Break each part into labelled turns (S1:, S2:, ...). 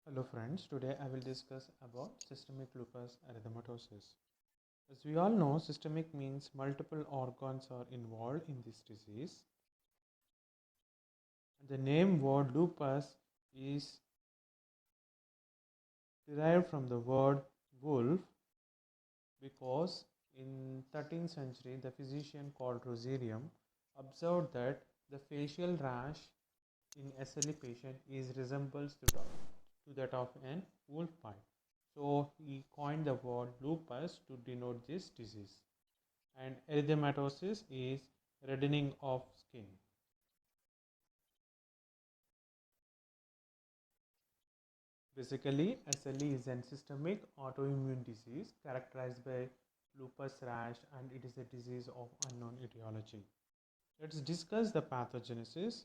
S1: Hello friends, today I will discuss about systemic lupus erythematosus. As we all know, systemic means multiple organs are involved in this disease. The name word lupus is derived from the word wolf because in 13th century the physician called Rosarium observed that the facial rash in SLE patient is resembles to that of an wolf bite. So he coined the word lupus to denote this disease. And erythematosus is reddening of skin. Basically, SLE is a systemic autoimmune disease characterized by lupus rash, and it is a disease of unknown etiology. Let's discuss the pathogenesis.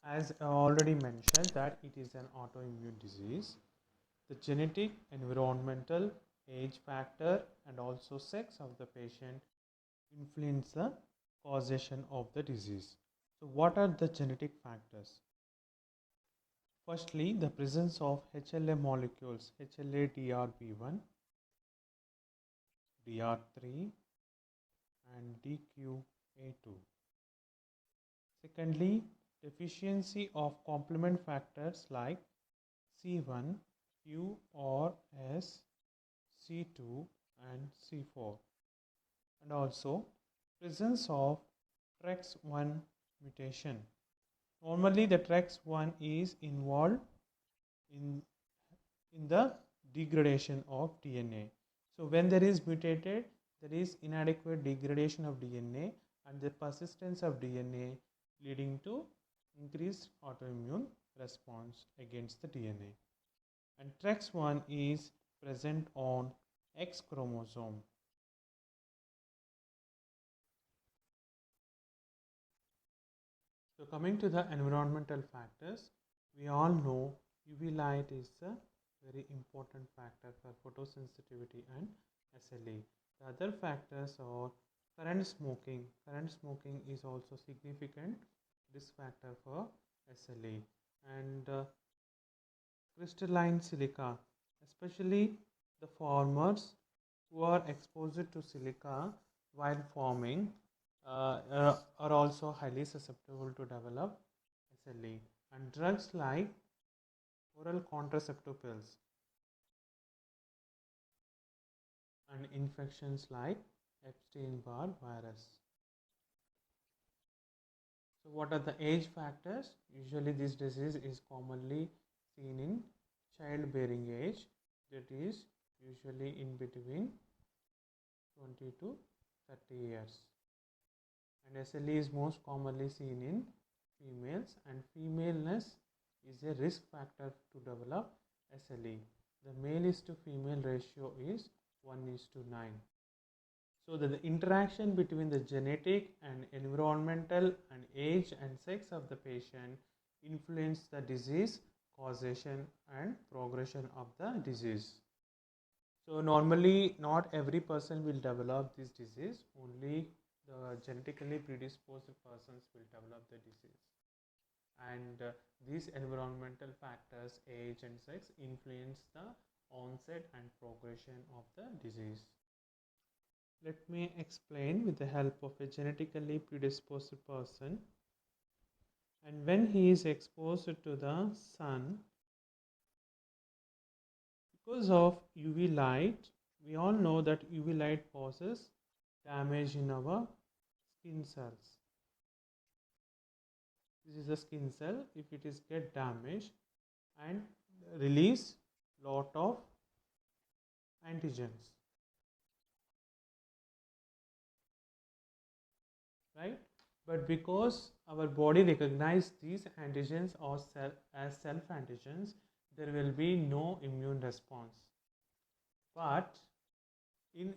S1: As I already mentioned that it is an autoimmune disease. The genetic, environmental, age factor and also sex of the patient influence the causation of the disease. So what are the genetic factors? Firstly, the presence of HLA molecules HLA-DRB1, DR3 and DQA2. Secondly, deficiency of complement factors like C1, Q or S, C2 and C4, and also presence of TREX1 mutation. Normally the TREX1 is involved in the degradation of DNA. So when there is mutated, there is inadequate degradation of DNA and the persistence of DNA leading to increased autoimmune response against the DNA. And TREX1 is present on X chromosome. So coming to the environmental factors, we all know UV light is a very important factor for photosensitivity and SLE. The other factors are current smoking. Current smoking is also significant risk factor for SLE. And crystalline silica, especially the farmers who are exposed to silica while farming are also highly susceptible to develop SLE. And drugs like oral contraceptive pills and infections like Epstein-Barr virus. So what are the age factors? Usually this disease is commonly seen in childbearing age, that is usually in between 20 to 30 years. And SLE is most commonly seen in females, and femaleness is a risk factor to develop SLE. The male is to female ratio is 1:9. So the interaction between the genetic and environmental and age and sex of the patient influence the disease causation and progression of the disease. So normally not every person will develop this disease, only the genetically predisposed persons will develop the disease. And these environmental factors, age and sex, influence the onset and progression of the disease. Let me explain with the help of a genetically predisposed person. And when he is exposed to the sun, because of UV light, we all know that UV light causes damage in our skin cells. This is a skin cell. If it is get damaged and release lot of antigens, right? But because our body recognizes these antigens as self antigens, there will be no immune response. But in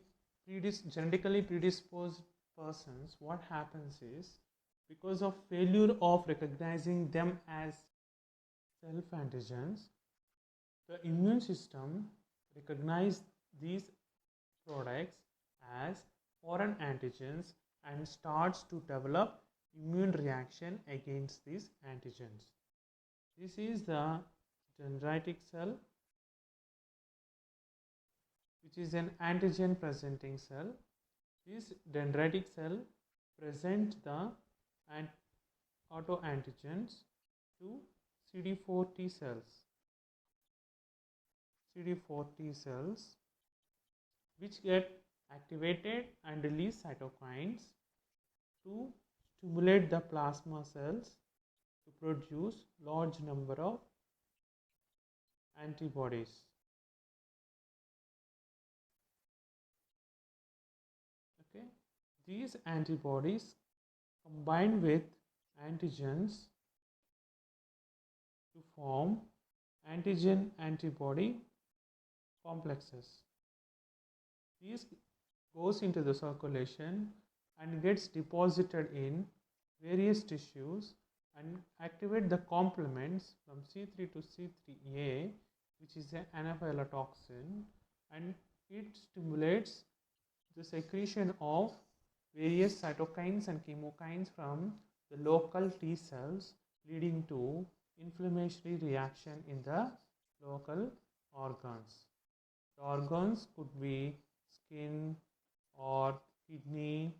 S1: genetically predisposed persons, what happens is, because of failure of recognizing them as self antigens, the immune system recognize these products as foreign antigens and starts to develop immune reaction against these antigens. This is the dendritic cell, which is an antigen presenting cell. This dendritic cell present the autoantigens to CD4 T cells. CD4 T cells which get activated and release cytokines to stimulate the plasma cells to produce large number of antibodies. Okay, these antibodies combine with antigens to form antigen antibody complexes. These goes into the circulation and gets deposited in various tissues and activate the complements from C3 to C3A, which is an anaphylatoxin, and it stimulates the secretion of various cytokines and chemokines from the local T cells, leading to inflammatory reaction in the local organs. The organs could be skin or kidney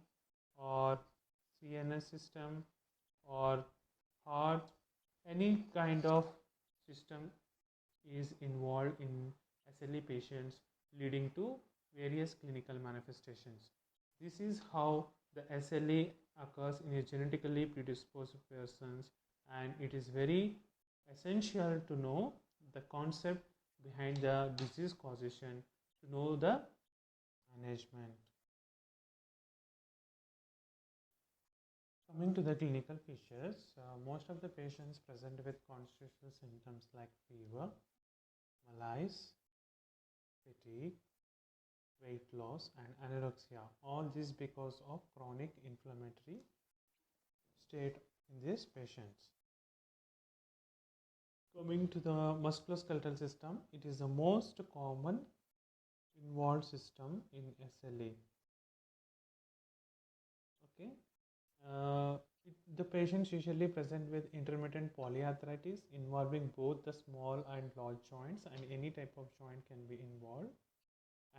S1: or CNS system or heart. Any kind of system is involved in SLE patients, leading to various clinical manifestations. This is how the SLE occurs in a genetically predisposed persons, and it is very essential to know the concept behind the disease causation to know the management. Coming to the clinical features, most of the patients present with constitutional symptoms like fever, malaise, fatigue, weight loss and anorexia. All this because of chronic inflammatory state in these patients. Coming to the musculoskeletal system, it is the most common involved system in SLE. Okay. The patients usually present with intermittent polyarthritis involving both the small and large joints, and any type of joint can be involved.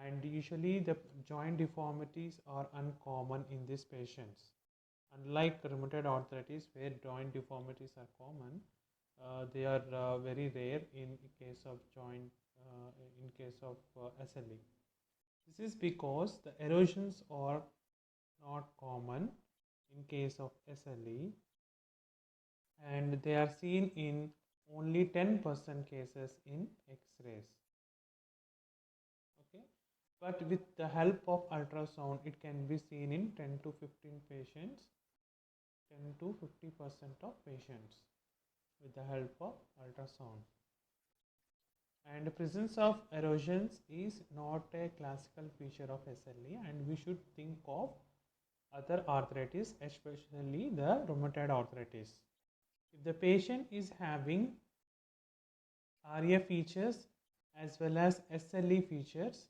S1: And usually the joint deformities are uncommon in these patients. Unlike rheumatoid arthritis, where joint deformities are common, they are very rare in case of SLE. This is because the erosions are not common in case of SLE, and they are seen in only 10% cases in X-rays. Okay, but with the help of ultrasound, it can be seen in 10 to 15 patients, 10 to 50% of patients with the help of ultrasound. And the presence of erosions is not a classical feature of SLE, and we should think of other arthritis, especially the rheumatoid arthritis. If the patient is having ARIA features as well as SLE features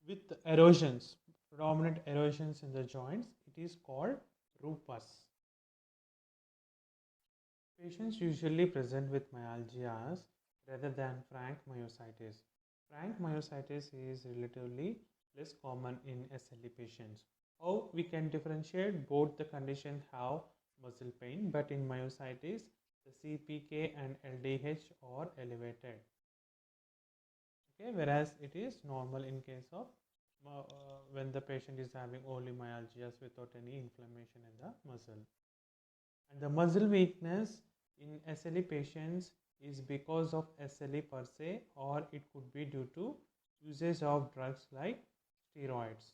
S1: with erosions, predominant erosions in the joints, it is called rupus. Patients usually present with myalgias rather than frank myositis. Frank myositis is relatively less common in SLE patients. How we can differentiate? Both the conditions have muscle pain, but in myositis, the CPK and LDH are elevated. Okay, whereas it is normal in case of when the patient is having only myalgias without any inflammation in the muscle. And the muscle weakness in SLE patients is because of SLE per se, or it could be due to usage of drugs like steroids.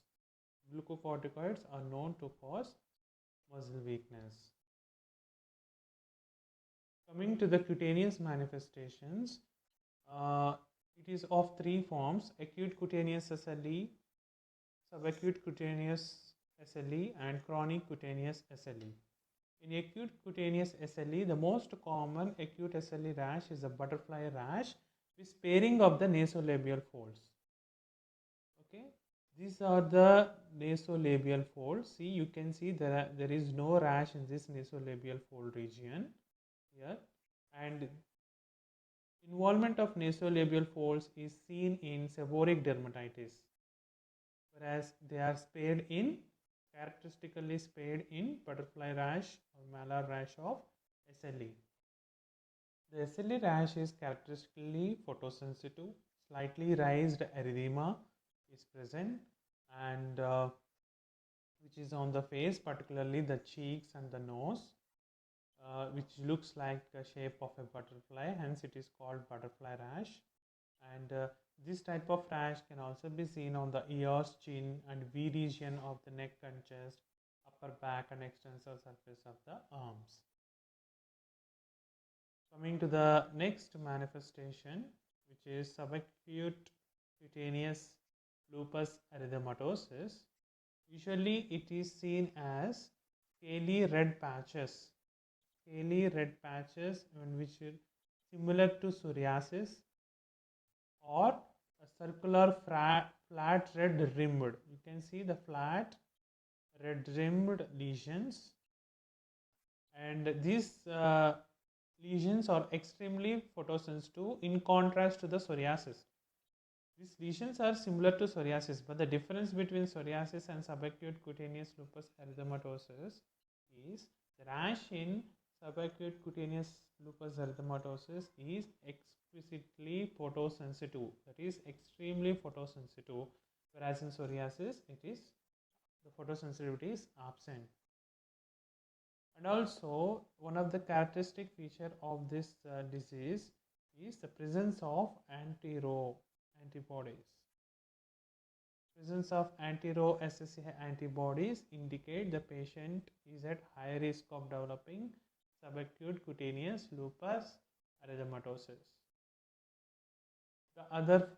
S1: Glucocorticoids are known to cause muscle weakness. Coming to the cutaneous manifestations, it is of three forms: acute cutaneous SLE, subacute cutaneous SLE, and chronic cutaneous SLE. In acute cutaneous SLE, the most common acute SLE rash is a butterfly rash with sparing of the nasolabial folds. Okay, these are the nasolabial folds. See, you can see there is no rash in this nasolabial fold region here, and Involvement of nasolabial folds is seen in seborrheic dermatitis, whereas they are characteristically spared in butterfly rash or malar rash of SLE. The SLE rash is characteristically photosensitive, slightly raised erythema is present, and which is on the face, particularly the cheeks and the nose, which looks like a shape of a butterfly, hence it is called butterfly rash. And this type of rash can also be seen on the ears, chin and V region of the neck and chest, upper back and extensor surface of the arms. Coming to the next manifestation, which is subacute cutaneous lupus erythematosus. Usually it is seen as scaly red patches which is similar to psoriasis, or a circular flat red rimmed. You can see the flat red rimmed lesions, and these lesions are extremely photosensitive in contrast to the psoriasis. These lesions are similar to psoriasis, but the difference between psoriasis and subacute cutaneous lupus erythematosus is the rash in subacute cutaneous lupus erythematosus is exquisitely photosensitive, that is extremely photosensitive, whereas in psoriasis the photosensitivity is absent. And also one of the characteristic feature of this disease is the presence of anti-Ro antibodies. Presence of anti-Ro SSA antibodies indicate the patient is at high risk of developing subacute cutaneous lupus erythematosus. The other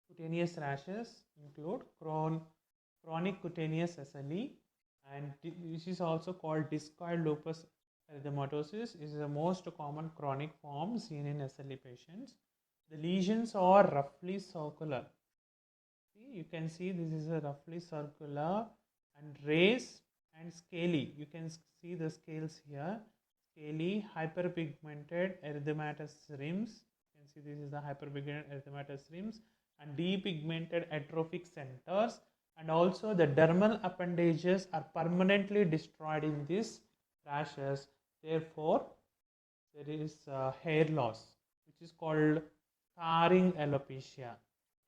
S1: cutaneous rashes include chronic cutaneous SLE, and this is also called discoid lupus erythematosus. It is the most common chronic form seen in SLE patients. The lesions are roughly circular. See, you can see this is a roughly circular and raised and scaly. You can see the scales here. Scaly, hyperpigmented erythematous rims. You can see this is the hyperpigmented erythematous rims and depigmented atrophic centers. And also the dermal appendages are permanently destroyed in these rashes. Therefore, there is hair loss, which is called scarring alopecia,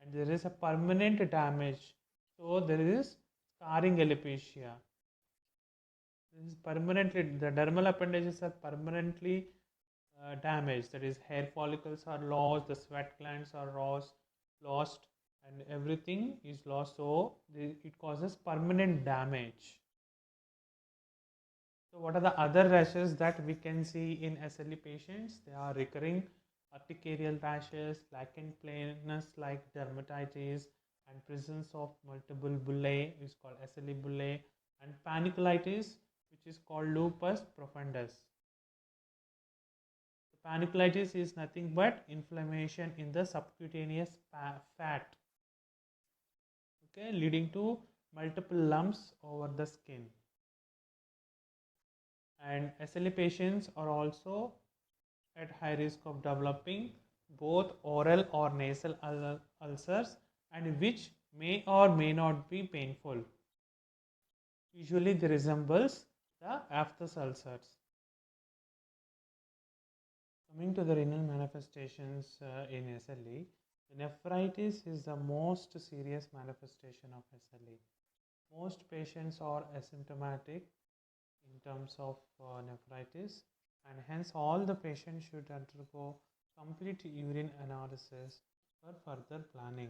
S1: and there is a permanent damage. So there is scarring alopecia. This is permanently, the dermal appendages are permanently damaged. That is, hair follicles are lost, the sweat glands are lost, and everything is lost. So it causes permanent damage. So what are the other rashes that we can see in SLE patients? They are recurring urticarial rashes, lichen planus like dermatitis, and presence of multiple bullae is called SLE bullae, and paniculitis, which is called lupus profundus. The paniculitis is nothing but inflammation in the subcutaneous fat, okay, leading to multiple lumps over the skin. And SLE patients are also at high risk of developing both oral or nasal ulcers, and which may or may not be painful. Usually they resembles the aphthous ulcers. Coming to the renal manifestations in SLE, the nephritis is the most serious manifestation of SLE. Most patients are asymptomatic in terms of nephritis, and hence all the patients should undergo complete urine analysis for further planning.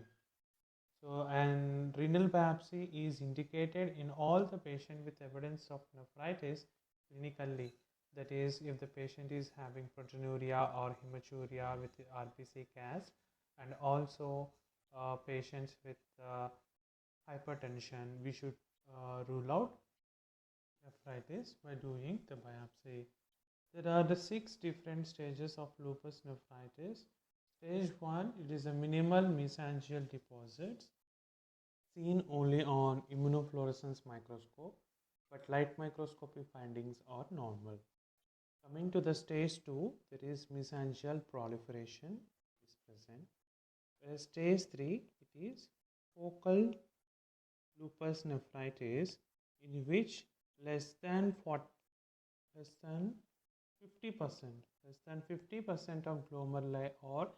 S1: So, and renal biopsy is indicated in all the patients with evidence of nephritis clinically. That is, if the patient is having proteinuria or hematuria with RBC CAS, and also patients with hypertension, we should rule out nephritis by doing the biopsy. There are the 6 different stages of lupus nephritis. Stage 1, it is a minimal mesangial deposits seen only on immunofluorescence microscope, but light microscopy findings are normal. Coming to the stage 2, there is mesangial proliferation is present. Whereas stage 3, it is focal lupus nephritis, in which less than 50% of glomeruli are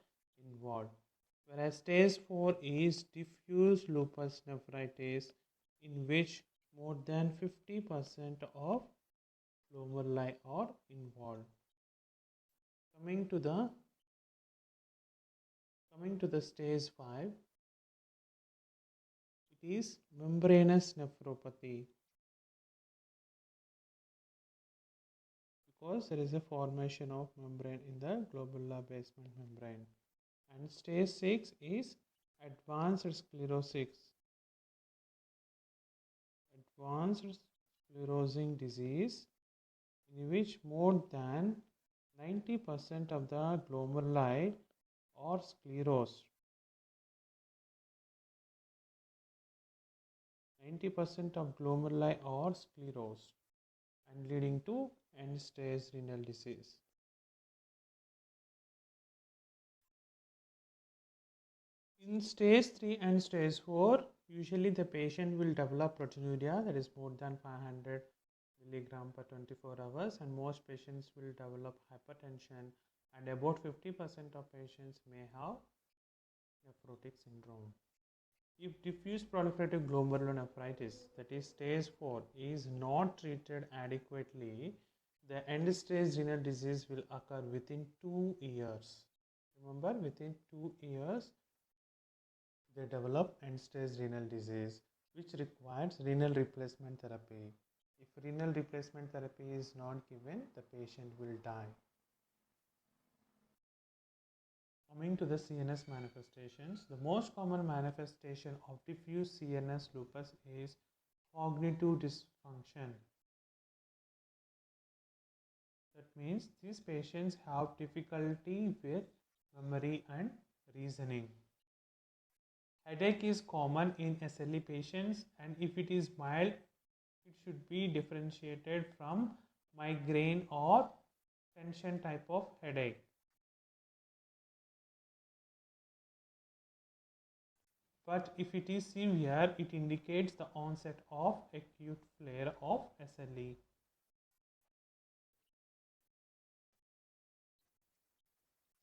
S1: involved. Whereas stage 4 is diffuse lupus nephritis, in which more than 50% of glomeruli are involved. Coming to the stage 5, it is membranous nephropathy, because there is a formation of membrane in the glomerular basement membrane. And stage 6 is advanced sclerosing disease, in which more than 90% of the glomeruli are sclerosed. 90% of glomeruli are sclerosed and leading to end-stage renal disease. In stage 3 and stage 4, usually the patient will develop proteinuria, that is more than 500 milligram per 24 hours, and most patients will develop hypertension, and about 50% of patients may have nephrotic syndrome. If diffuse proliferative glomerulonephritis, that is stage 4, is not treated adequately, the end-stage renal disease will occur within 2 years. Remember, within 2 years, they develop end-stage renal disease, which requires renal replacement therapy. If renal replacement therapy is not given, the patient will die. Coming to the CNS manifestations, the most common manifestation of diffuse CNS lupus is cognitive dysfunction. That means these patients have difficulty with memory and reasoning. Headache is common in SLE patients, and if it is mild, it should be differentiated from migraine or tension type of headache. But if it is severe, it indicates the onset of acute flare of SLE.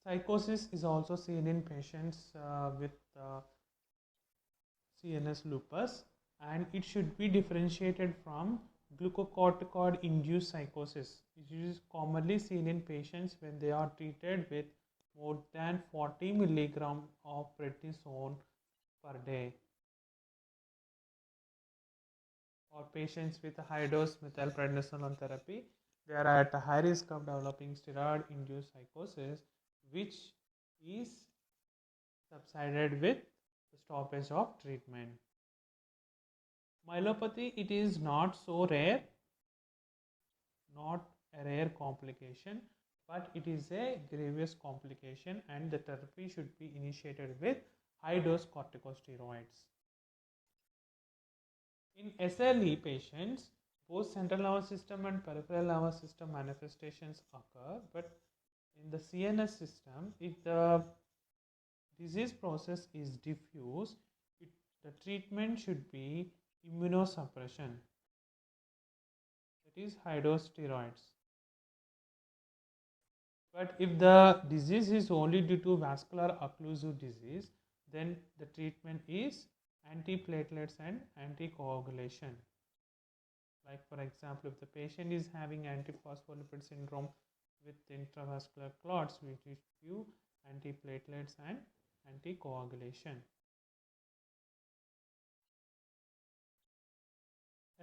S1: Psychosis is also seen in patients with CNS lupus, and it should be differentiated from glucocorticoid induced psychosis, which is commonly seen in patients when they are treated with more than 40 milligram of prednisone per day, or patients with a high dose methylprednisolone therapy. They are at a high risk of developing steroid induced psychosis, which is subsided with the stoppage of treatment. Myelopathy, it is not so rare, not a rare complication, but it is a grievous complication, and the therapy should be initiated with high dose corticosteroids. In SLE patients, both central nervous system and peripheral nervous system manifestations occur, but in the CNS system, if the disease process is diffuse, the treatment should be immunosuppression, that is high dose steroids. But if the disease is only due to vascular occlusive disease, then the treatment is antiplatelets and anticoagulation. Like for example, if the patient is having antiphospholipid syndrome with intravascular clots, we give antiplatelets and anticoagulation.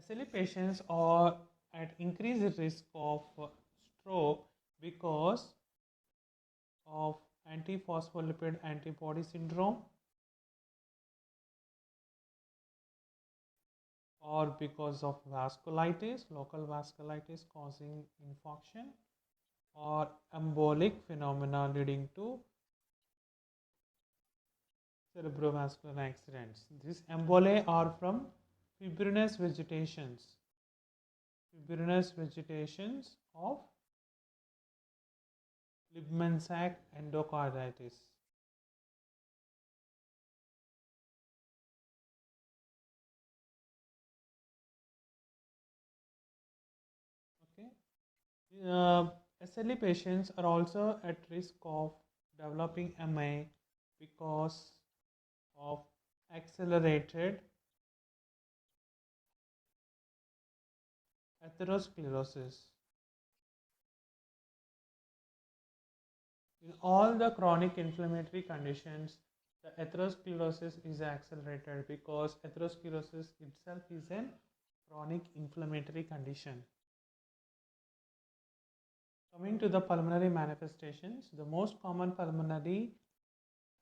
S1: SLE patients are at increased risk of stroke because of antiphospholipid antibody syndrome, or because of vasculitis, local vasculitis causing infarction, or embolic phenomena leading to cerebrovascular accidents. These emboli are from fibrinous vegetations of Liebman-Sack endocarditis. Okay. SLE patients are also at risk of developing MI because of accelerated atherosclerosis. In all the chronic inflammatory conditions, the atherosclerosis is accelerated because atherosclerosis itself is a chronic inflammatory condition. Coming to the pulmonary manifestations, the most common pulmonary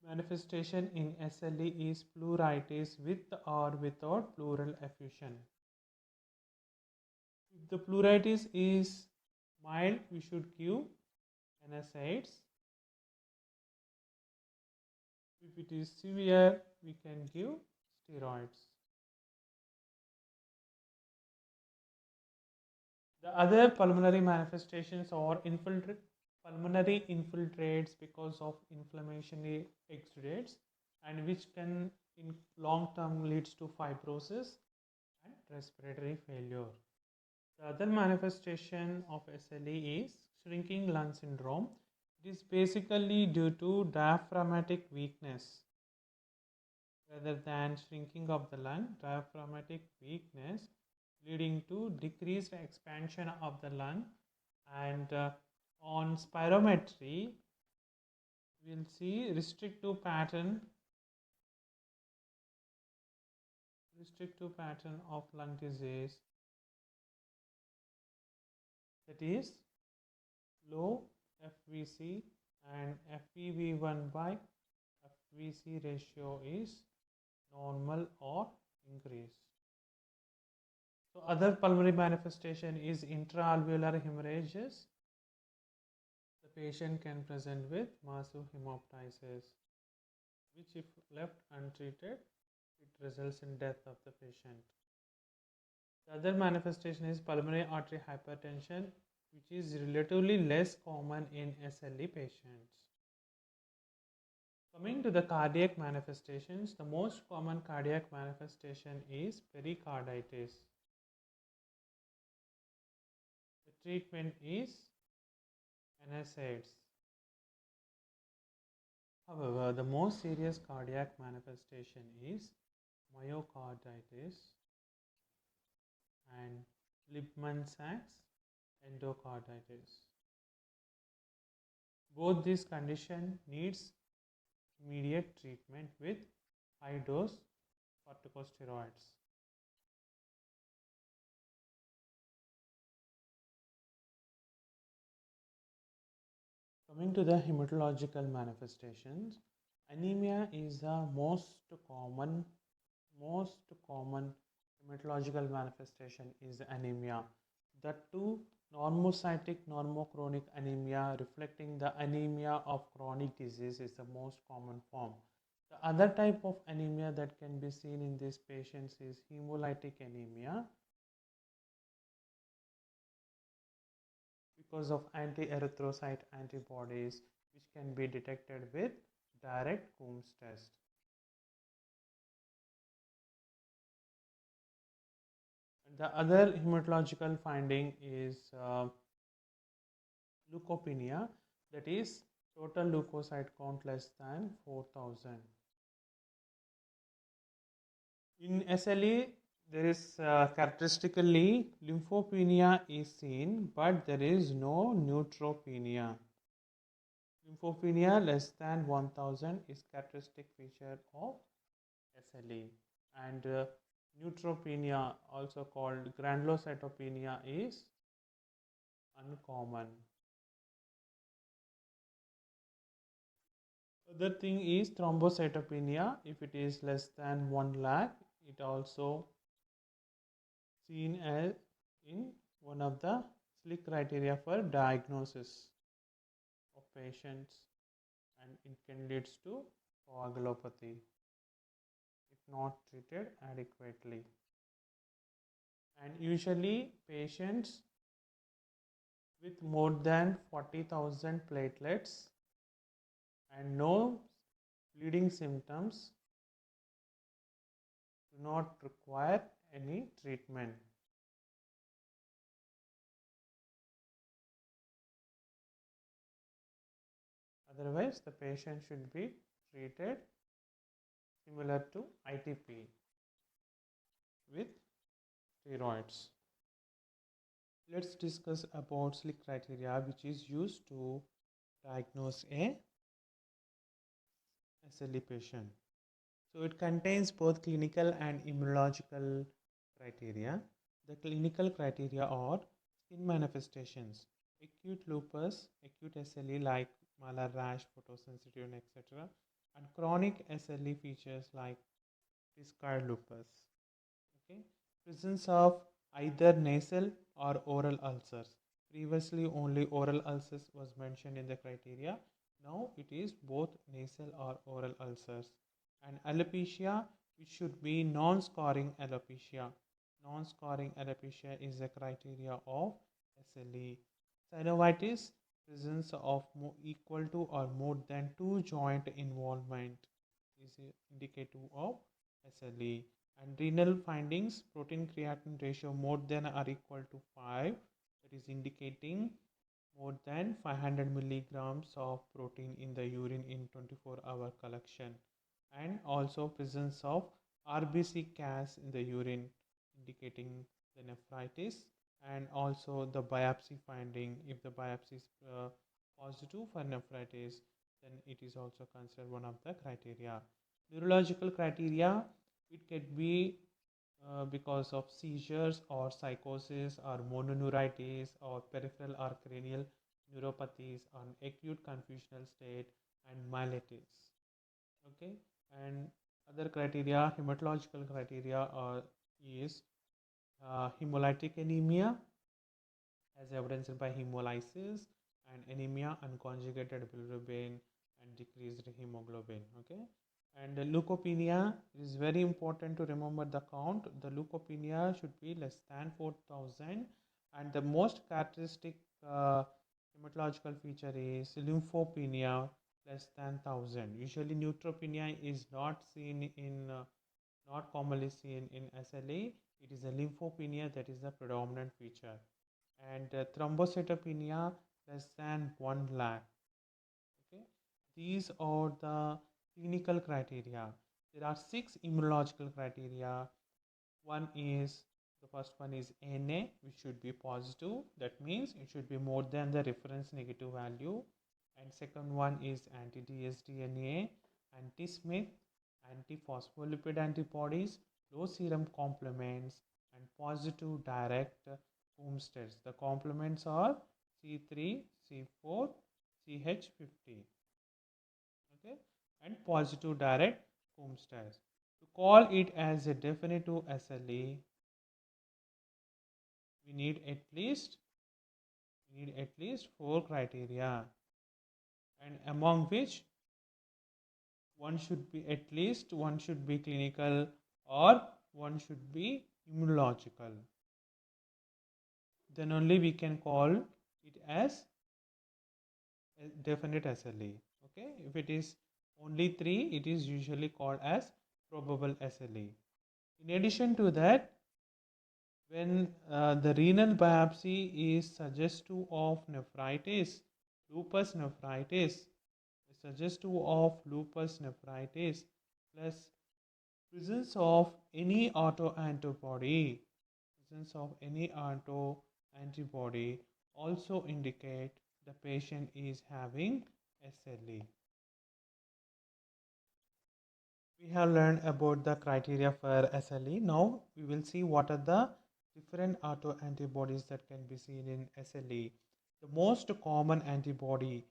S1: manifestation in SLE is pleuritis with or without pleural effusion. If the pleuritis is mild, we should give NSAIDs. If it is severe, we can give steroids. The other pulmonary manifestations are pulmonary infiltrates because of inflammatory exudates, and which can in long term leads to fibrosis and respiratory failure. The other manifestation of SLE is shrinking lung syndrome. It is basically due to diaphragmatic weakness rather than shrinking of the lung, diaphragmatic weakness leading to decreased expansion of the lung, and on spirometry we'll see restrictive pattern of lung disease, that is low FVC, and FEV1 by FVC ratio is normal or increased. So other pulmonary manifestation is intraalveolar hemorrhages. The patient can present with massive hemoptysis, which if left untreated, it results in death of the patient. The other manifestation is pulmonary artery hypertension, which is relatively less common in SLE patients. Coming to the cardiac manifestations, the most common cardiac manifestation is pericarditis. The treatment is NSAIDs. However, the most serious cardiac manifestation is myocarditis and Liebman-Sachs endocarditis. Both these conditions needs immediate treatment with high dose corticosteroids. Coming to the hematological manifestations, anemia is the most common hematological manifestation is anemia. The two normocytic normochronic anemia, reflecting the anemia of chronic disease, is the most common form. The other type of anemia that can be seen in these patients is hemolytic anemia, because of anti-erythrocyte antibodies, which can be detected with direct Coombs test. And the other hematological finding is leukopenia, that is total leukocyte count less than 4,000. In SLE, there is characteristically lymphopenia is seen, but there is no neutropenia. Lymphopenia less than 1000 is characteristic feature of SLE, and neutropenia, also called granulocytopenia, is uncommon. Other thing is thrombocytopenia. If it is less than 1 lakh, it also seen as in one of the SLE criteria for diagnosis of patients, and it can lead to coagulopathy if not treated adequately. And usually patients with more than 40,000 platelets and no bleeding symptoms do not require any treatment. Otherwise, the patient should be treated similar to ITP with steroids. Let's discuss about SLIC criteria, which is used to diagnose a SLE patient. So it contains both clinical and immunological criteria. The clinical criteria are skin manifestations, acute lupus, acute SLE like malar rash, photosensitive, etc., and chronic SLE features like discard lupus. Okay, presence of either nasal or oral ulcers. Previously, only oral ulcers was mentioned in the criteria. Now it is both nasal or oral ulcers. And alopecia, it should be non-scarring alopecia. Non-scarring alopecia is a criteria of SLE. Synovitis, presence of equal to or more than 2 joint involvement is indicative of SLE. And renal findings, protein creatinine ratio more than or equal to 5, that is indicating more than 500 milligrams of protein in the urine in 24-hour collection, and also presence of RBC CAS in the urine indicating the nephritis, and also the biopsy finding. If the biopsy is positive for nephritis, then it is also considered one of the criteria. Neurological criteria, it can be because of seizures or psychosis or mononeuritis or peripheral or cranial neuropathies or acute confusional state and myelitis. Okay, and other criteria, hematological criteria is hemolytic anemia as evidenced by hemolysis, and anemia, unconjugated bilirubin, and decreased hemoglobin. Okay, and the leukopenia is very important to remember the count. The leukopenia should be less than 4,000, and the most characteristic hematological feature is lymphopenia less than 1,000. Usually, neutropenia is not seen in not commonly seen in SLE. It is a lymphopenia that is the predominant feature, and thrombocytopenia less than 1 lakh. Okay, these are the clinical criteria. There are 6 immunological criteria. The first one is NA, which should be positive. That means it should be more than the reference negative value. And second one is anti-dsDNA, anti-Smith, anti-phospholipid antibodies, low serum complements, and positive direct Coombs The complements are C3, C4, CH50. Okay, and positive direct Coombs test. To call it as a definitive SLE, we need at least 4 criteria, and among which one should be clinical or one should be immunological. Then only we can call it as a definite SLE. Okay, if it is only 3, it is usually called as probable SLE. In addition to that, when the renal biopsy is suggestive of nephritis, lupus nephritis, suggestive of lupus nephritis, plus presence of any autoantibody, also indicate the patient is having SLE. We have learned about the criteria for SLE. Now we will see what are the different autoantibodies that can be seen in SLE. The most common antibody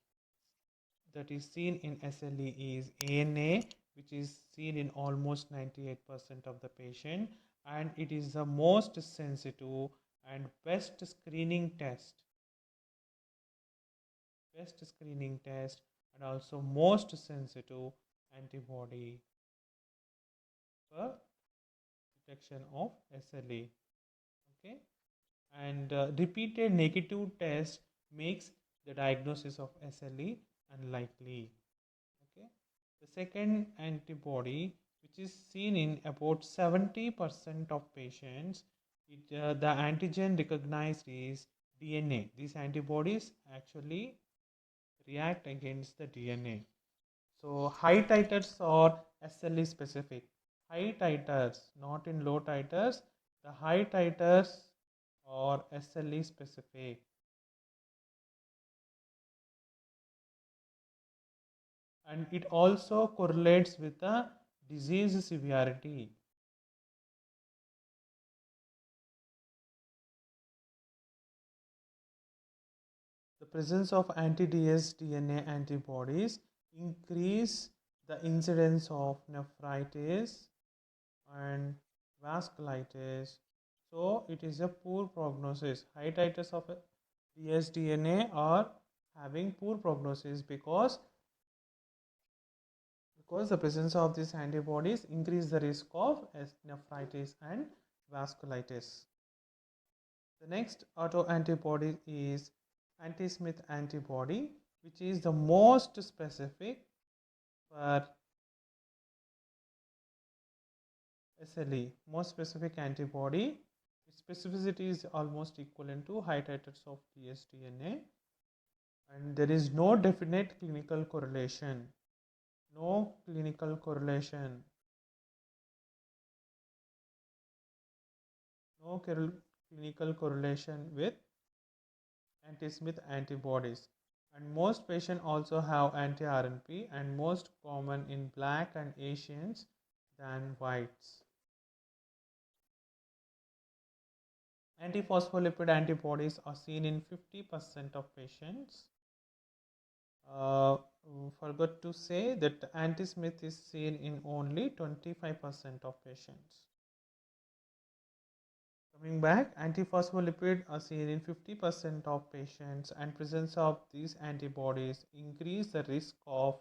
S1: that is seen in SLE is ANA, which is seen in almost 98% of the patient, and it is the most sensitive and best screening test, and also most sensitive antibody for detection of SLE. Okay, and repeated negative tests makes the diagnosis of SLE unlikely. Okay. The second antibody, which is seen in about 70% of patients, the antigen recognized is DNA. These antibodies actually react against the DNA. So high titers are SLE specific. High titers, not in low titers. The high titers are SLE specific. And it also correlates with the disease severity. The presence of anti-dsDNA antibodies increase the incidence of nephritis and vasculitis. So it is a poor prognosis. High titers of dsDNA are having poor prognosis because the presence of these antibodies increase the risk of nephritis and vasculitis. The next autoantibody is anti-Smith antibody, which is the most specific for SLE. Most specific antibody. Its specificity is almost equivalent to high titers of dsDNA, and there is no definite clinical correlation. No clinical correlation. No clinical correlation with anti-Smith antibodies. And most patients also have anti-RNP, and most common in black and Asians than whites. Antiphospholipid antibodies are seen in 50% of patients. Forgot to say that anti-Smith is seen in only 25% of patients. Coming back, antiphospholipid are seen in 50% of patients, and presence of these antibodies increase the risk of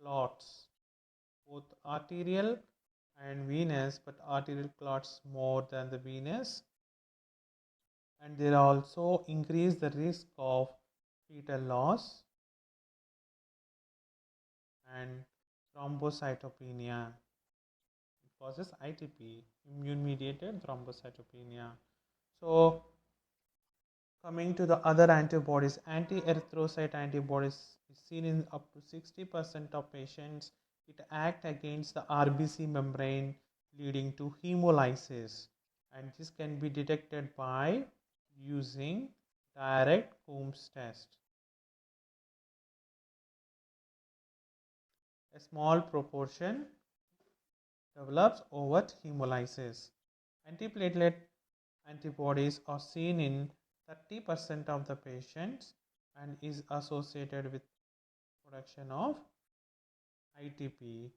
S1: clots, both arterial and venous, but arterial clots more than the venous, and they also increase the risk of fetal loss and thrombocytopenia. It causes ITP, immune mediated thrombocytopenia. So coming to the other antibodies, anti-erythrocyte antibodies is seen in up to 60% of patients. It acts against the RBC membrane, leading to hemolysis, and this can be detected by using direct Coombs test. A small proportion develops over hemolysis. Antiplatelet antibodies are seen in 30% of the patients and is associated with production of ITP.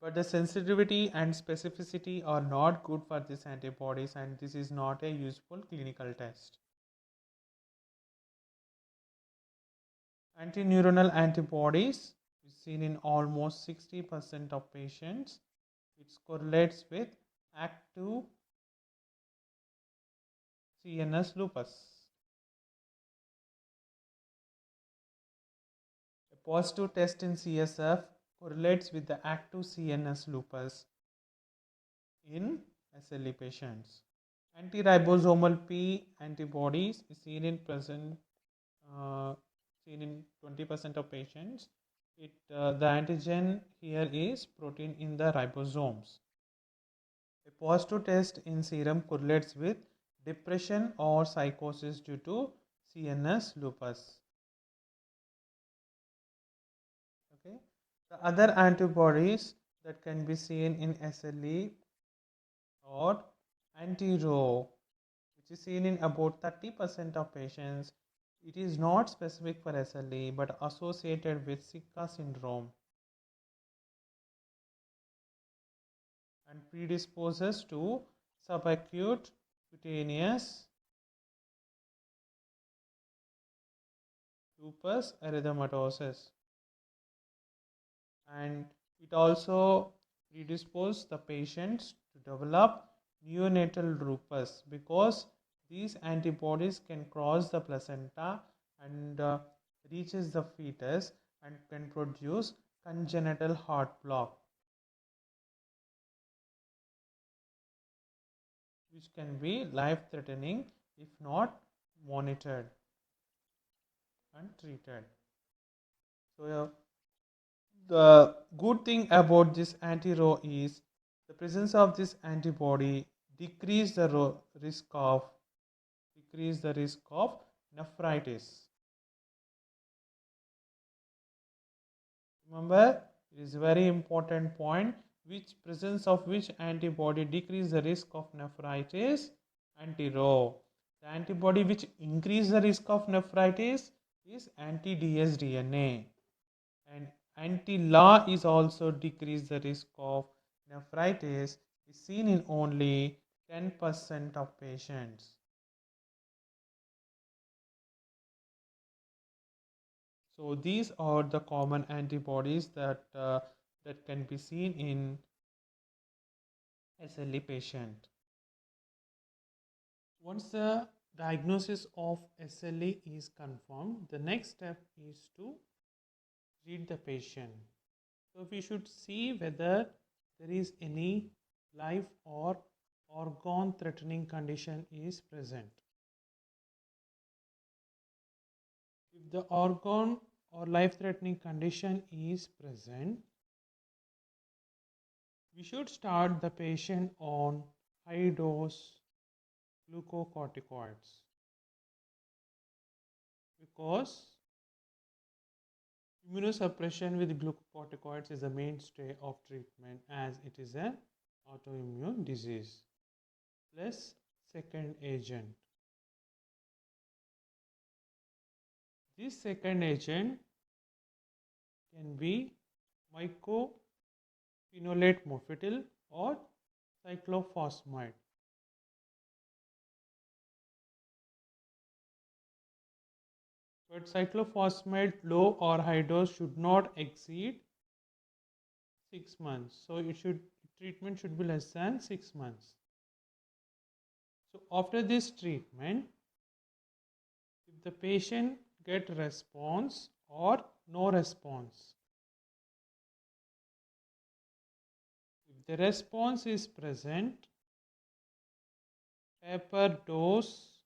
S1: But the sensitivity and specificity are not good for these antibodies, and this is not a useful clinical test. Antineuronal antibodies is seen in almost 60% of patients. It correlates with active CNS lupus. A positive test in CSF correlates with the active CNS lupus in SLE patients. Anti-ribosomal P antibodies is seen in 20% of patients. The antigen here is protein in the ribosomes. A positive test in serum correlates with depression or psychosis due to CNS lupus. Okay. The other antibodies that can be seen in SLE are anti-Rho, which is seen in about 30% of patients. It is not specific for SLE but associated with Sika syndrome and predisposes to subacute cutaneous lupus erythematosus, and it also predisposes the patients to develop neonatal lupus because these antibodies can cross the placenta and reaches the fetus and can produce congenital heart block, which can be life-threatening if not monitored and treated. So the good thing about this anti-Ro is the presence of this antibody decrease the risk of nephritis. Remember, it is a very important point. Which presence of which antibody decrease the risk of nephritis? Anti-Ro. The antibody which increase the risk of nephritis is anti-dsDNA, and anti-La is also decrease the risk of nephritis, is seen in only 10% of patients. So these are the common antibodies that can be seen in SLE patient. Once the diagnosis of SLE is confirmed, the next step is to treat the patient. So we should see whether there is any life or organ threatening condition is present. If the organ or life threatening condition is present, we should start the patient on high dose glucocorticoids, because immunosuppression with glucocorticoids is a mainstay of treatment, as it is an autoimmune disease, plus second agent. This second agent can be mycophenolate mofetil or cyclophosphamide. But cyclophosphamide low or high dose should not exceed 6 months. So treatment should be less than 6 months. So after this treatment, if the patient get response or no response, if the response is present, taper dose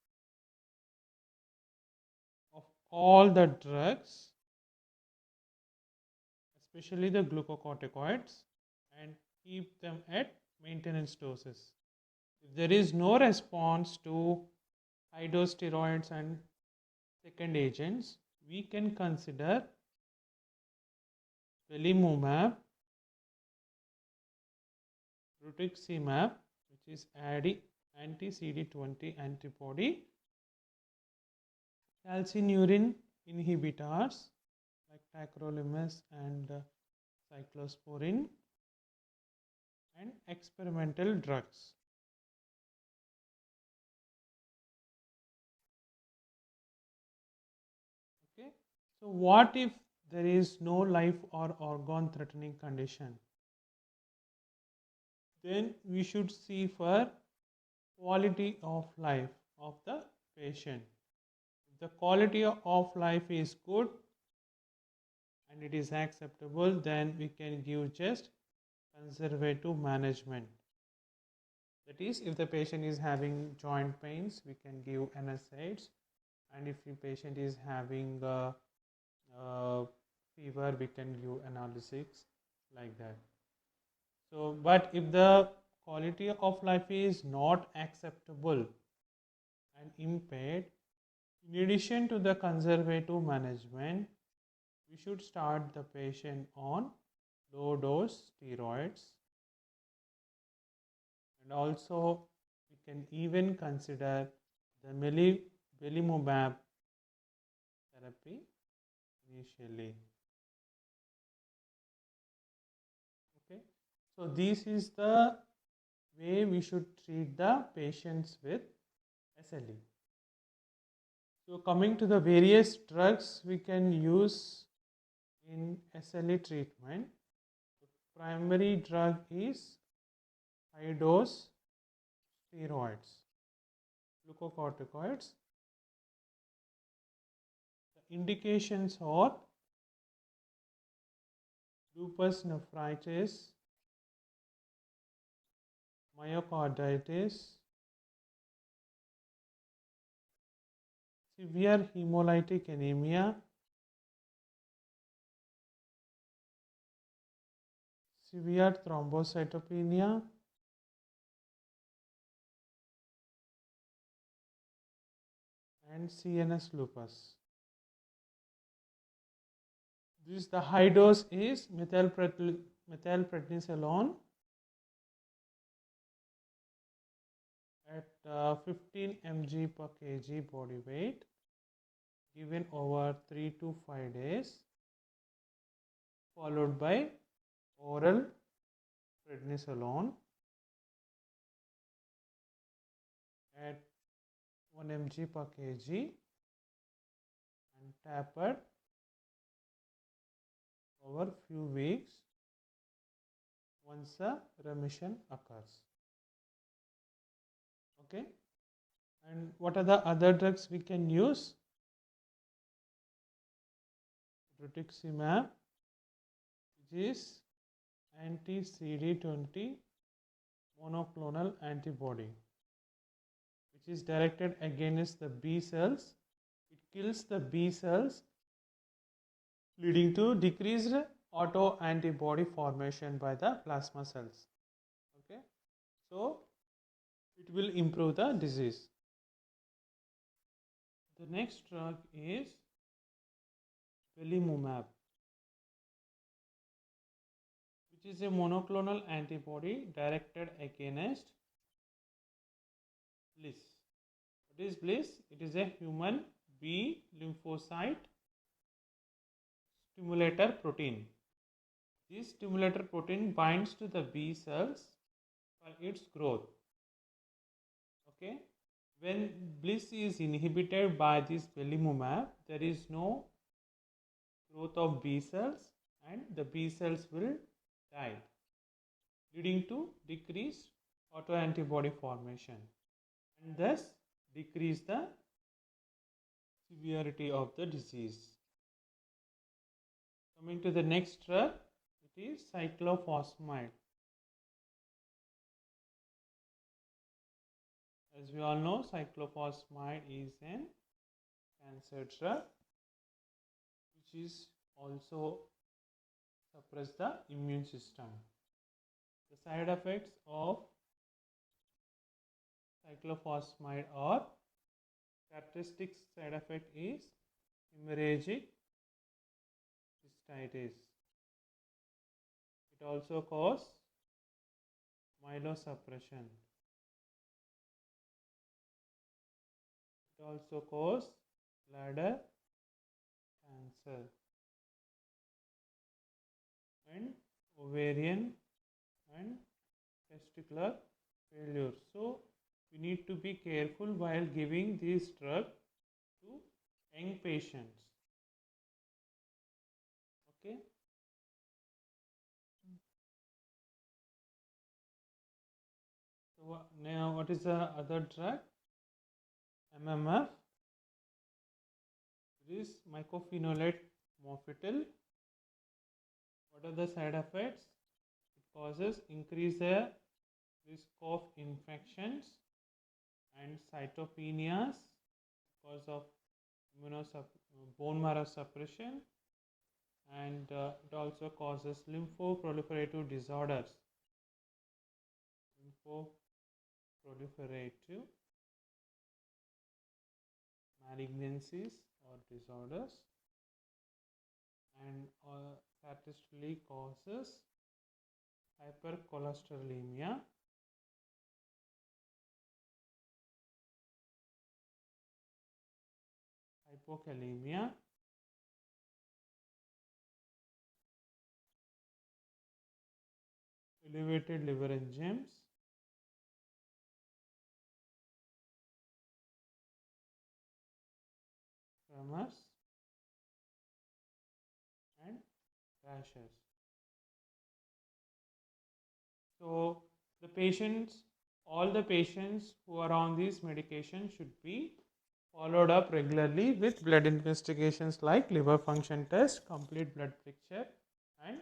S1: of all the drugs, especially the glucocorticoids, and keep them at maintenance doses. If there is no response to high dose steroids and second agents, we can consider belimumab, rituximab, which is anti-CD20 antibody, calcineurin inhibitors like tacrolimus and cyclosporin, and experimental drugs. Okay, so what if there is no life or organ threatening condition? Then we should see for quality of life of the patient. If the quality of life is good and it is acceptable, then we can give just conservative management. That is, if the patient is having joint pains, we can give NSAIDs, and if the patient is having fever, we can give analgesics, like that. So, but if the quality of life is not acceptable and impaired, in addition to the conservative management, we should start the patient on low dose steroids, and also we can even consider the belimumab therapy initially. Okay, so this is the way we should treat the patients with SLE. So coming to the various drugs we can use in SLE treatment, the primary drug is high dose steroids. glucocorticoids. The indications are lupus nephritis, myocarditis, severe hemolytic anemia, severe thrombocytopenia, and CNS lupus. The high dose is methylprednisolone at 15 mg per kg body weight, given over 3 to 5 days, followed by oral prednisolone at 1 mg per kg and tapered over few weeks once a remission occurs. Okay, and what are the other drugs we can use? Rituximab, which is anti-CD20 monoclonal antibody, which is directed against the B cells. It kills the B cells, leading to decreased autoantibody formation by the plasma cells. Okay, so it will improve the disease. The next drug is belimumab, which is a monoclonal antibody directed against BLyS. What is BLyS? It is a human B lymphocyte stimulator protein. This stimulator protein binds to the B cells for its growth. Okay, when BLyS is inhibited by this belimumab, there is no growth of B cells and the B cells will die, leading to decreased autoantibody formation and thus decrease the severity of the disease. Coming to the next drug, it is cyclophosphamide. As we all know, cyclophosphamide is an cancer drug which is also suppress the immune system. The side effects of cyclophosphamide are: characteristic side effect is hemorrhagic cystitis. It also causes myelosuppression. It also causes bladder cancer and ovarian and testicular failure. So we need to be careful while giving this drug to young patients. Okay. So now what is the other drug? MMF. It is mycophenolate mofetil. What are the side effects? It causes increased risk of infections and cytopenias because of bone marrow suppression, and it also causes lymphoproliferative disorders. Lymphoproliferative malignancies or disorders, and characteristically causes hypercholesterolemia, hypokalemia, elevated liver enzymes, tremors, and rashes. So the patients all the patients who are on these medications should be followed up regularly with blood investigations like liver function test, complete blood picture, and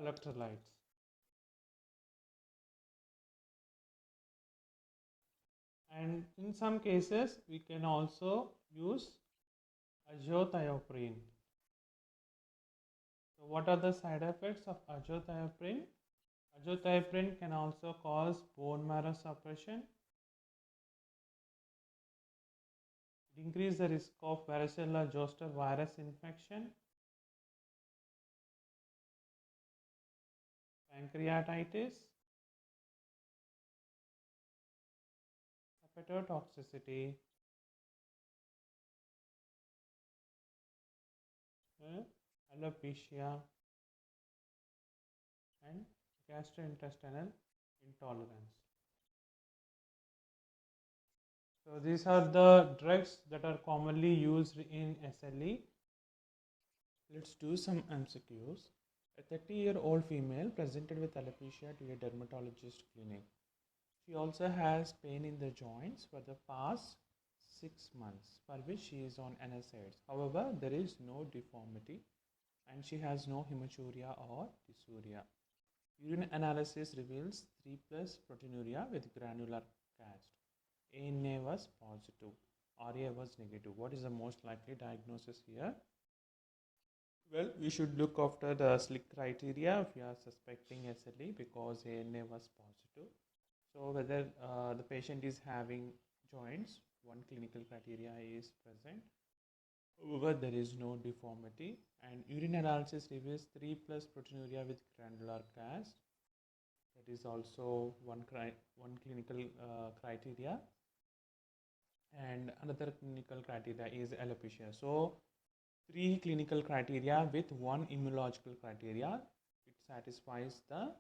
S1: electrolytes. And in some cases, we can also use azothioprine. So, what are the side effects of azothioprine? Azothioprine can also cause bone marrow suppression. It increases the risk of varicella zoster virus infection, pancreatitis, hepatotoxicity, alopecia, and gastrointestinal intolerance. So these are the drugs that are commonly used in SLE. Let's do some MCQs. A 30-year-old female presented with alopecia to a dermatologist clinic. She also has pain in the joints for the past 6 months, for which she is on NSAIDs. However, there is no deformity and she has no hematuria or dysuria. Urine analysis reveals 3 plus proteinuria with granular cast. ANA was positive, RA was negative. What is the most likely diagnosis here? Well, we should look after the SLIC criteria if you are suspecting SLE because ANA was positive. So whether the patient is having joints, one clinical criteria is present. However, there is no deformity, and urine analysis reveals 3 plus proteinuria with granular cast. That is also one clinical criteria, and another clinical criteria is alopecia. So 3 clinical criteria with 1 immunological criteria, it satisfies the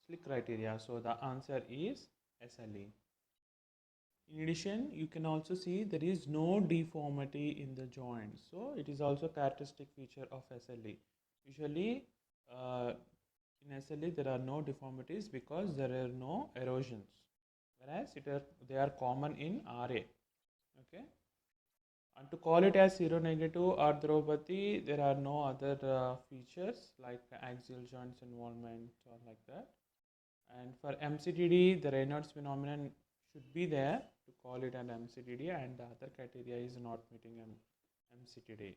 S1: SLIC criteria. So the answer is SLE. In addition, you can also see there is no deformity in the joint. So it is also a characteristic feature of SLE. Usually in SLE there are no deformities because there are no erosions, whereas they are common in RA. Okay. And to call it as seronegative arthropathy, there are no other features like axial joints involvement or like that. And for MCTD, the Raynaud's phenomenon should be there to call it an MCTD, and the other criteria is not meeting MCTD.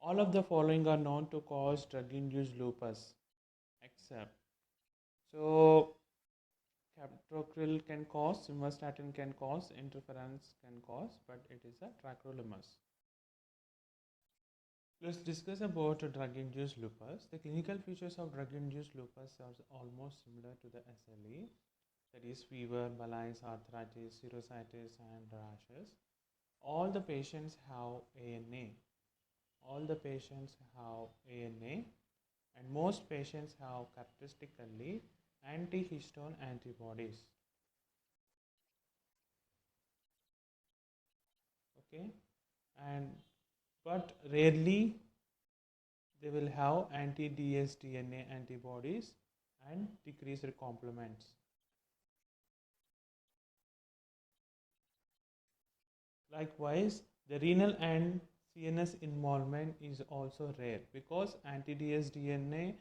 S1: All of the following are known to cause drug-induced lupus, except. So, captopril can cause, simvastatin can cause, interferons can cause, but it is a tacrolimus. Let's discuss about drug-induced lupus. The clinical features of drug-induced lupus are almost similar to the SLE. That is fever, malaise, arthritis, serositis, and rashes. All the patients have ANA. All the patients have ANA, and most patients have characteristically anti-histone antibodies. Okay, but rarely they will have anti-dsDNA antibodies and decreased complements. Likewise, the renal and CNS involvement is also rare because anti-dsDNA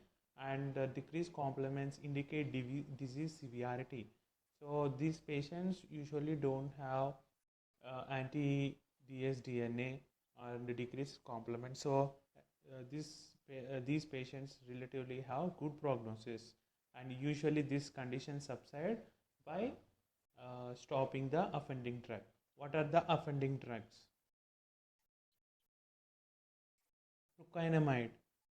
S1: and decreased complements indicate disease severity. So these patients usually don't have anti-dsDNA and decreased complement. So these patients relatively have good prognosis, and usually this condition subside by stopping the offending drug. What are the offending drugs? Fruquinamide.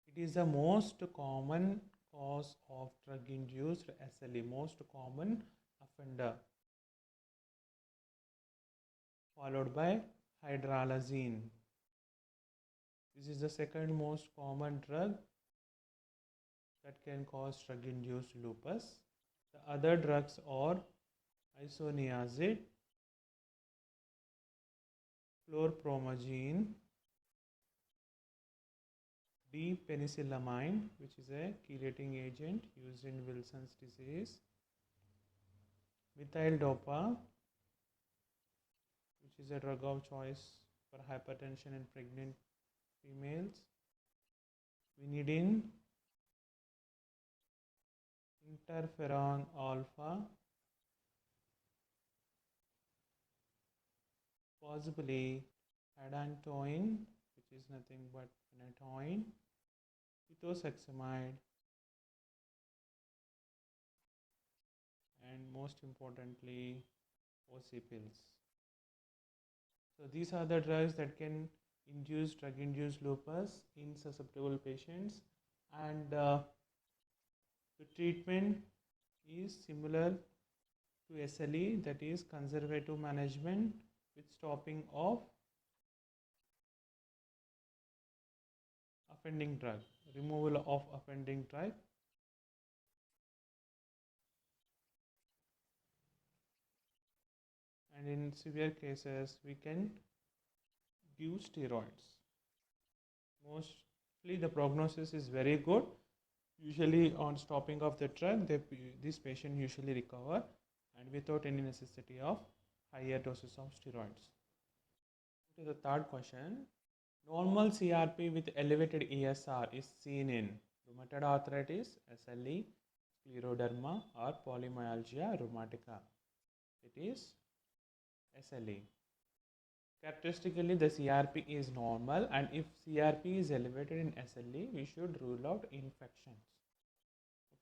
S1: It is the most common cause of drug-induced SLE, most common offender, followed by hydralazine. This is the second most common drug that can cause drug-induced lupus. The other drugs are isoniazid, chlorpromazine, D-penicillamine, which is a chelating agent used in Wilson's disease, methyl dopa, which is a drug of choice for hypertension in pregnant females. Vinidin, interferon alpha, possibly hydantoin, which is nothing but phenytoin, ethosuximide, and most importantly, OC pills. So these are the drugs that can induce drug-induced lupus in susceptible patients, and the treatment is similar to SLE, that is conservative management with stopping of offending drug, removal of offending drug. And in severe cases, we can give steroids. Mostly the prognosis is very good. Usually on stopping of the drug, this patient usually recover and without any necessity of higher doses of steroids. To the third question, normal CRP with elevated ESR is seen in rheumatoid arthritis, SLE, scleroderma, or polymyalgia rheumatica. It is SLE. Characteristically, the CRP is normal, and if CRP is elevated in SLE, we should rule out infections.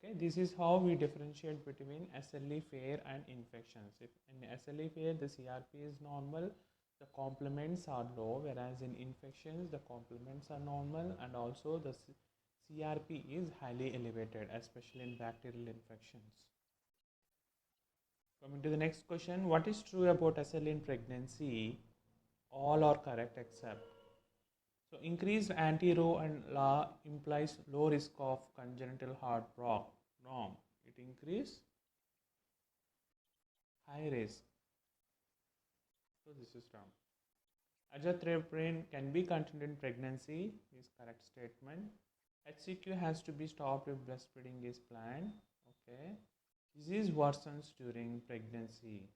S1: Okay, this is how we differentiate between SLE fair and infections. If in SLE fair the CRP is normal, the complements are low, whereas in infections the complements are normal and also the CRP is highly elevated, especially in bacterial infections. Coming to the next question, what is true about SLE in pregnancy? All are correct except. So increased anti-Rho and La implies low risk of congenital heart block. Wrong. It increases high risk. So this is wrong. Azathioprine can be continued in pregnancy is correct statement. HCQ has to be stopped if breastfeeding is planned. Okay. Disease worsens during pregnancy.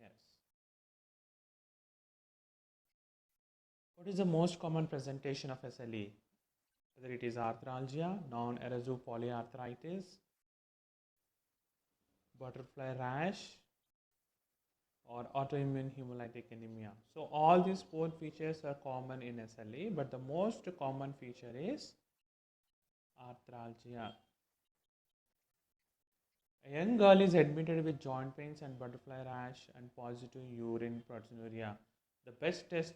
S1: Yes. What is the most common presentation of SLE? Whether it is arthralgia, non-erosive polyarthritis, butterfly rash, or autoimmune hemolytic anemia. So all these four features are common in SLE, but the most common feature is arthralgia. A young girl is admitted with joint pains and butterfly rash and positive urine proteinuria. The best test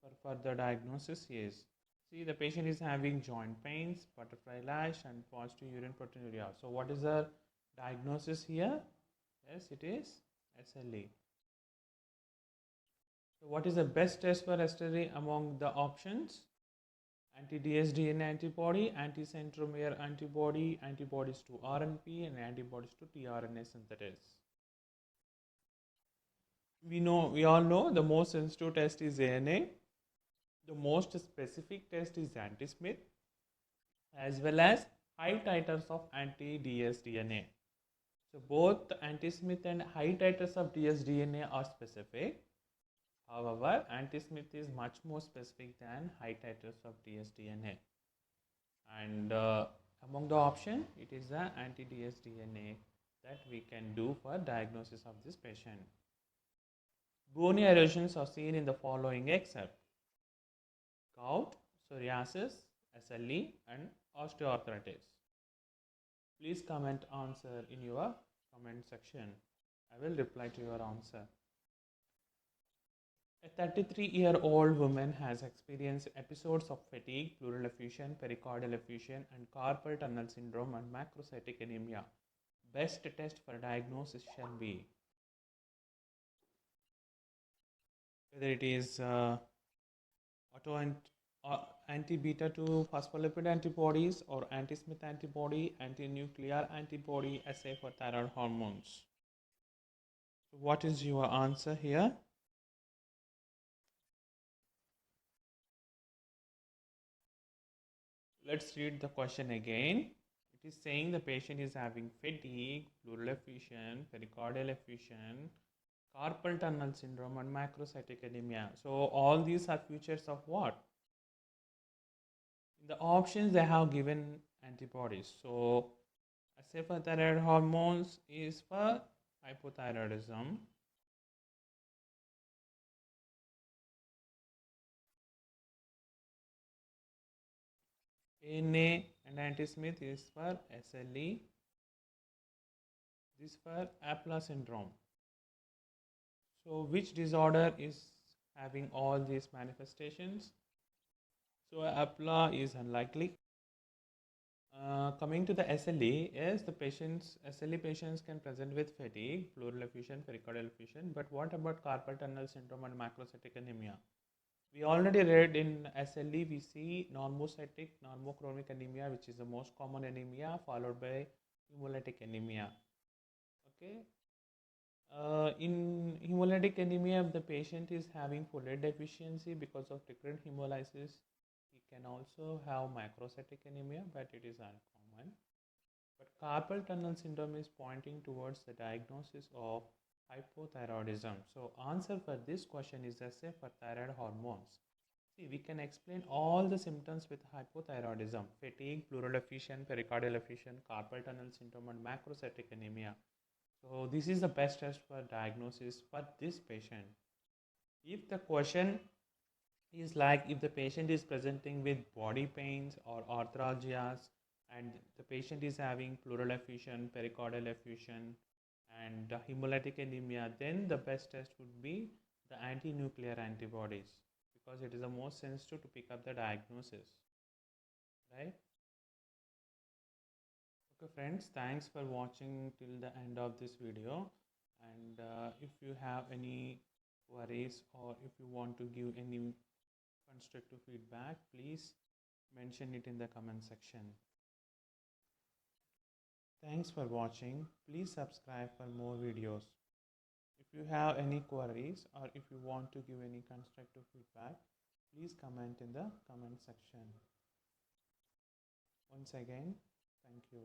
S1: for further diagnosis is, see, the patient is having joint pains, butterfly rash, and positive urine proteinuria. So what is the diagnosis here? Yes, it is SLE. So what is the best test for SLE among the options? Anti-dsDNA antibody, anti-centromere antibody, antibodies to RNP, and antibodies to tRNA synthetase. We all know the most sensitive test is ANA. The most specific test is anti-Smith, as well as high titers of anti-dsDNA. So both anti-Smith and high titers of dsDNA are specific. However, anti-Smith is much more specific than high titers of dsDNA. And among the option, it is the anti-dsDNA that we can do for diagnosis of this patient. Bony erosions are seen in the following except gout, psoriasis, SLE, and osteoarthritis. Please comment answer in your comment section. I will reply to your answer. A 33-year-old woman has experienced episodes of fatigue, pleural effusion, pericardial effusion, and carpal tunnel syndrome and macrocytic anemia. Best test for diagnosis shall be whether it is anti-beta 2 phospholipid antibodies or anti-Smith antibody, anti-nuclear antibody assay for thyroid hormones. So what is your answer here? Let's read the question again. It is saying the patient is having fatigue, pleural effusion, pericardial effusion, carpal tunnel syndrome, and macrocytic anemia. So all these are features of what? In the options they have given antibodies. So assay for thyroid hormones is for hypothyroidism. ANA and anti-Smith is for SLE. This for Apla syndrome. So which disorder is having all these manifestations? So Apla is unlikely. Coming to the SLE, yes, the patients, SLE patients can present with fatigue, pleural effusion, pericardial effusion. But what about carpal tunnel syndrome and macrocytic anemia? We already read in SLE, we see normocytic, normochromic anemia, which is the most common anemia, followed by hemolytic anemia. Okay. In hemolytic anemia, if the patient is having folate deficiency because of recurrent hemolysis, he can also have macrocytic anemia, but it is uncommon. But carpal tunnel syndrome is pointing towards the diagnosis of hypothyroidism. So answer for this question is assay for thyroid hormones. See, we can explain all the symptoms with hypothyroidism: fatigue, pleural effusion, pericardial effusion, carpal tunnel syndrome, and macrocytic anemia. So this is the best test for diagnosis for this patient. If the question is like if the patient is presenting with body pains or arthralgias and the patient is having pleural effusion, pericardial effusion, and hemolytic anemia, then the best test would be the anti-nuclear antibodies because it is the most sensitive to pick up the diagnosis, right? Okay friends, thanks for watching till the end of this video, and if you have any queries or if you want to give any constructive feedback, please mention it in the comment section. Thanks for watching. Please subscribe for more videos. If you have any queries or if you want to give any constructive feedback, please comment in the comment section. Once again, thank you.